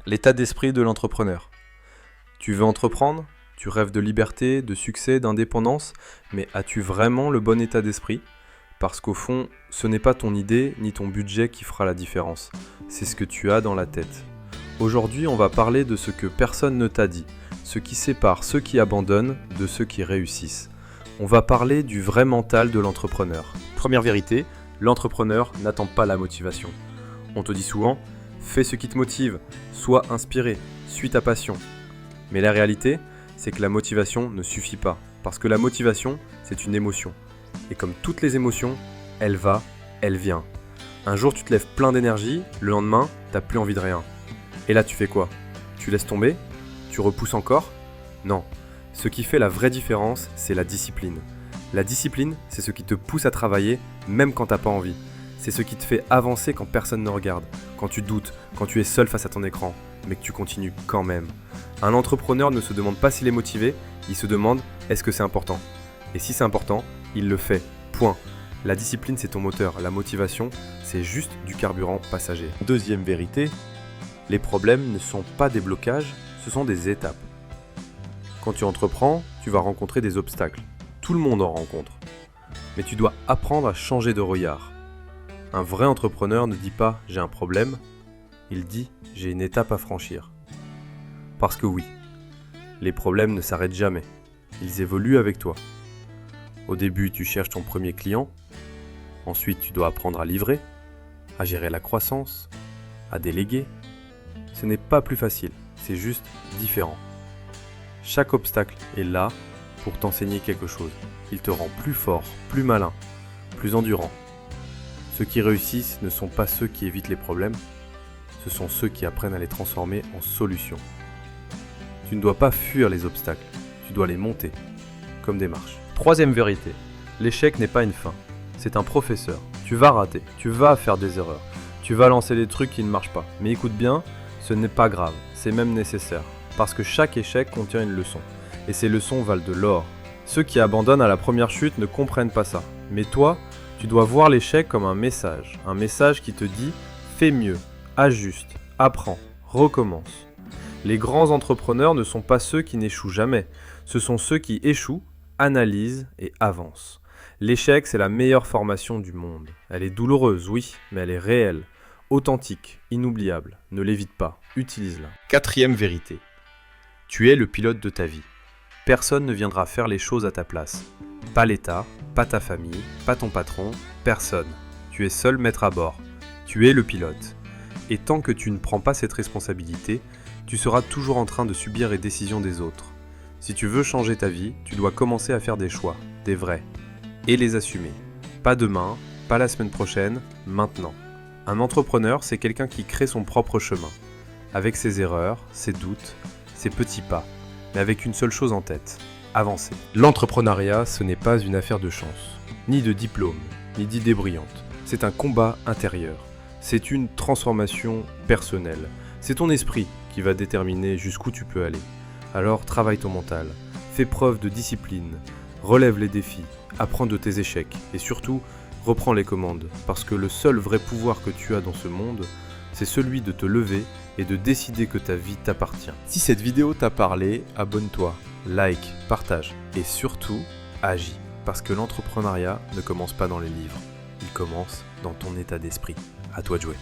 L'état d'esprit de l'entrepreneur. Tu veux entreprendre? Tu rêves de liberté, de succès, d'indépendance, mais as-tu vraiment le bon état d'esprit? Parce qu'au fond, ce n'est pas ton idée ni ton budget qui fera la différence, c'est ce que tu as dans la tête. Aujourd'hui, on va parler de ce que personne ne t'a dit, ce qui sépare ceux qui abandonnent de ceux qui réussissent. On va parler du vrai mental de l'entrepreneur. Première vérité, l'entrepreneur n'attend pas la motivation. On te dit souvent, fais ce qui te motive, sois inspiré, suis ta passion. Mais la réalité, c'est que la motivation ne suffit pas, parce que la motivation, c'est une émotion. Et comme toutes les émotions, elle va, elle vient. Un jour, tu te lèves plein d'énergie, le lendemain, t'as plus envie de rien. Et là, tu fais quoi? Tu laisses tomber? Tu repousses encore? Non. Ce qui fait la vraie différence, c'est la discipline. La discipline, c'est ce qui te pousse à travailler, même quand t'as pas envie. C'est ce qui te fait avancer quand personne ne regarde, quand tu doutes, quand tu es seul face à ton écran, mais que tu continues quand même. Un entrepreneur ne se demande pas s'il est motivé, il se demande est-ce que c'est important. Et si c'est important, il le fait. Point. La discipline, c'est ton moteur. La motivation, c'est juste du carburant passager. Deuxième vérité, les problèmes ne sont pas des blocages, ce sont des étapes. Quand tu entreprends, tu vas rencontrer des obstacles. Tout le monde en rencontre. Mais tu dois apprendre à changer de regard. Un vrai entrepreneur ne dit pas « j'ai un problème », il dit « j'ai une étape à franchir ». Parce que oui, les problèmes ne s'arrêtent jamais, ils évoluent avec toi. Au début, tu cherches ton premier client, ensuite tu dois apprendre à livrer, à gérer la croissance, à déléguer. Ce n'est pas plus facile, c'est juste différent. Chaque obstacle est là pour t'enseigner quelque chose. Il te rend plus fort, plus malin, plus endurant. Ceux qui réussissent ne sont pas ceux qui évitent les problèmes, ce sont ceux qui apprennent à les transformer en solutions. Tu ne dois pas fuir les obstacles, tu dois les monter, comme des marches. Troisième vérité, l'échec n'est pas une fin, c'est un professeur. Tu vas rater, tu vas faire des erreurs, tu vas lancer des trucs qui ne marchent pas. Mais écoute bien, ce n'est pas grave, c'est même nécessaire, parce que chaque échec contient une leçon, et ces leçons valent de l'or. Ceux qui abandonnent à la première chute ne comprennent pas ça, mais toi, tu dois voir l'échec comme un message qui te dit « fais mieux, ajuste, apprends, recommence ». Les grands entrepreneurs ne sont pas ceux qui n'échouent jamais, ce sont ceux qui échouent, analysent et avancent. L'échec, c'est la meilleure formation du monde. Elle est douloureuse, oui, mais elle est réelle, authentique, inoubliable. Ne l'évite pas, utilise-la. Quatrième vérité. Tu es le pilote de ta vie. Personne ne viendra faire les choses à ta place. Pas l'État, pas ta famille, pas ton patron, personne. Tu es seul maître à bord. Tu es le pilote. Et tant que tu ne prends pas cette responsabilité, tu seras toujours en train de subir les décisions des autres. Si tu veux changer ta vie, tu dois commencer à faire des choix, des vrais, et les assumer. Pas demain, pas la semaine prochaine, maintenant. Un entrepreneur, c'est quelqu'un qui crée son propre chemin, avec ses erreurs, ses doutes, ses petits pas, mais avec une seule chose en tête, avancer. L'entrepreneuriat, ce n'est pas une affaire de chance, ni de diplôme, ni d'idées brillantes. C'est un combat intérieur. C'est une transformation personnelle. C'est ton esprit qui va déterminer jusqu'où tu peux aller. Alors travaille ton mental, fais preuve de discipline, relève les défis, apprends de tes échecs et surtout, reprends les commandes. Parce que le seul vrai pouvoir que tu as dans ce monde, c'est celui de te lever et de décider que ta vie t'appartient. Si cette vidéo t'a parlé, abonne-toi, like, partage et surtout, agis. Parce que l'entrepreneuriat ne commence pas dans les livres, il commence dans ton état d'esprit. À toi de jouer.